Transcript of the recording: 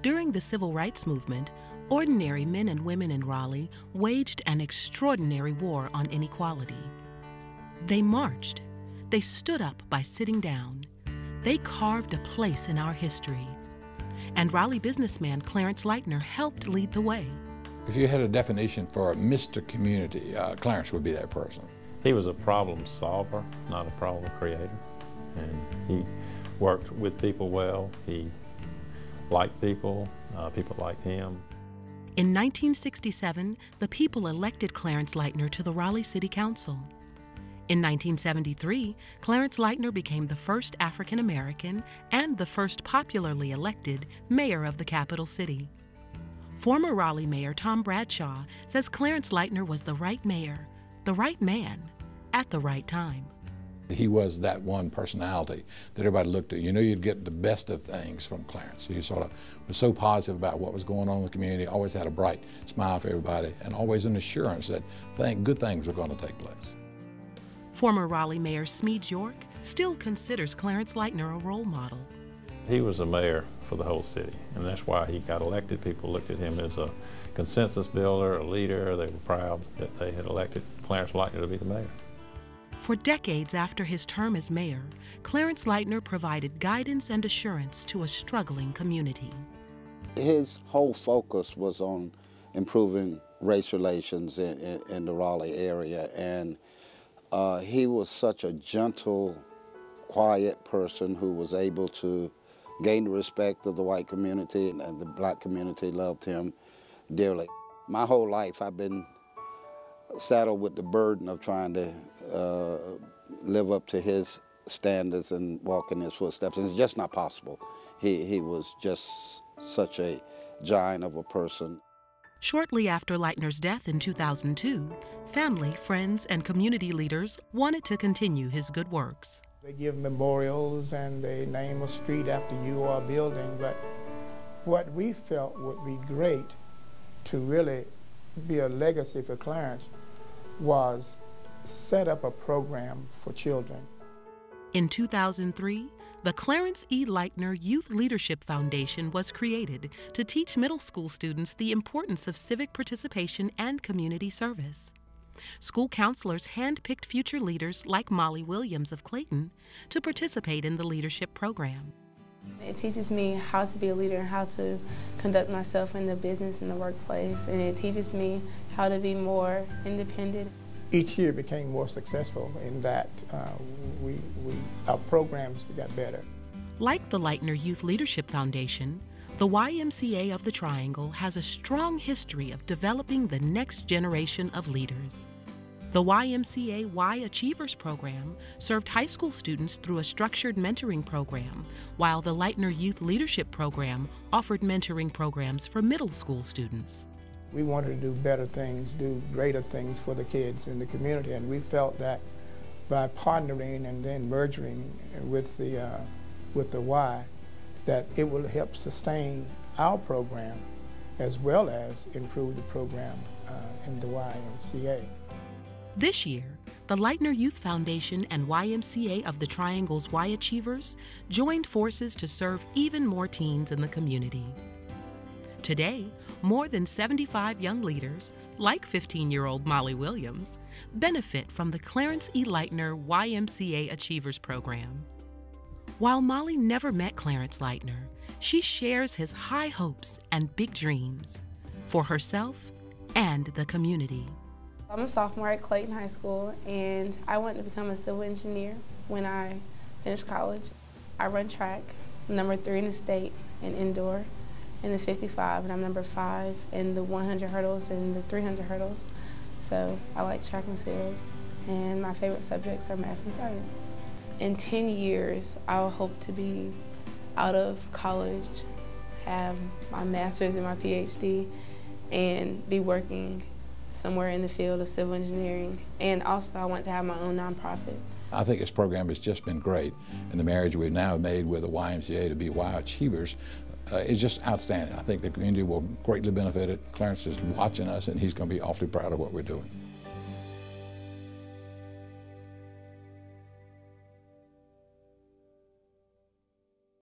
During the Civil Rights Movement, ordinary men and women in Raleigh waged an extraordinary war on inequality. They marched. They stood up by sitting down. They carved a place in our history. And Raleigh businessman Clarence Leitner helped lead the way. If you had a definition for a Mr. Community, Clarence would be that person. He was a problem solver, not a problem creator. And he worked with people well. He liked people, people liked him. In 1967, the people elected Clarence Leitner to the Raleigh City Council. In 1973, Clarence Leitner became the first African American and the first popularly elected mayor of the capital city. Former Raleigh Mayor Tom Bradshaw says Clarence Leitner was the right mayor, the right man, at the right time. He was that one personality that everybody looked at. You know, you'd get the best of things from Clarence. He sort of was so positive about what was going on in the community, always had a bright smile for everybody, and always an assurance that good things were going to take place. Former Raleigh Mayor Smedes York still considers Clarence Leitner a role model. He was a mayor for the whole city, and that's why he got elected. People looked at him as a consensus builder, a leader. They were proud that they had elected Clarence Leitner to be the mayor. For decades after his term as mayor, Clarence Leitner provided guidance and assurance to a struggling community. His whole focus was on improving race relations in the Raleigh area, and he was such a gentle, quiet person who was able to gain the respect of the white community, and the black community loved him dearly. My whole life I've been saddled with the burden of trying to live up to his standards and walk in his footsteps. And it's just not possible. He was just such a giant of a person. Shortly after Leitner's death in 2002, family, friends, and community leaders wanted to continue his good works. They give memorials and they name a street after you or a building, but what we felt would be great to really be a legacy for Clarence was set up a program for children. In 2003, the Clarence E. Leitner Youth Leadership Foundation was created to teach middle school students the importance of civic participation and community service. School counselors handpicked future leaders like Molly Williams of Clayton to participate in the leadership program. It teaches me how to be a leader and how to conduct myself in the business and the workplace, and it teaches me how to be more independent. Each year became more successful in that our programs got better. Like the Leitner Youth Leadership Foundation, the YMCA of the Triangle has a strong history of developing the next generation of leaders. The YMCA Y Achievers program served high school students through a structured mentoring program, while the Leitner Youth Leadership program offered mentoring programs for middle school students. We wanted to do better things, do greater things for the kids in the community, and we felt that by partnering and then merging with the Y, that it will help sustain our program as well as improve the program in the YMCA. This year, the Leitner Youth Foundation and YMCA of the Triangle's Y Achievers joined forces to serve even more teens in the community. Today, more than 75 young leaders, like 15-year-old Molly Williams, benefit from the Clarence E. Leitner YMCA Achievers program. While Molly never met Clarence Leitner, she shares his high hopes and big dreams for herself and the community. I'm a sophomore at Clayton High School, and I wanted to become a civil engineer when I finished college. I run track, number 3 in the state in indoor, in the 55, and I'm number 5 in the 100 hurdles and the 300 hurdles. So I like track and field, and my favorite subjects are math and science. In 10 years, I hope to be out of college, have my master's and my PhD, and be working somewhere in the field of civil engineering. And also I want to have my own nonprofit. I think this program has just been great, and the marriage we've now made with the YMCA to be Y Achievers is just outstanding. I think the community will greatly benefit it. Clarence is watching us, and he's going to be awfully proud of what we're doing.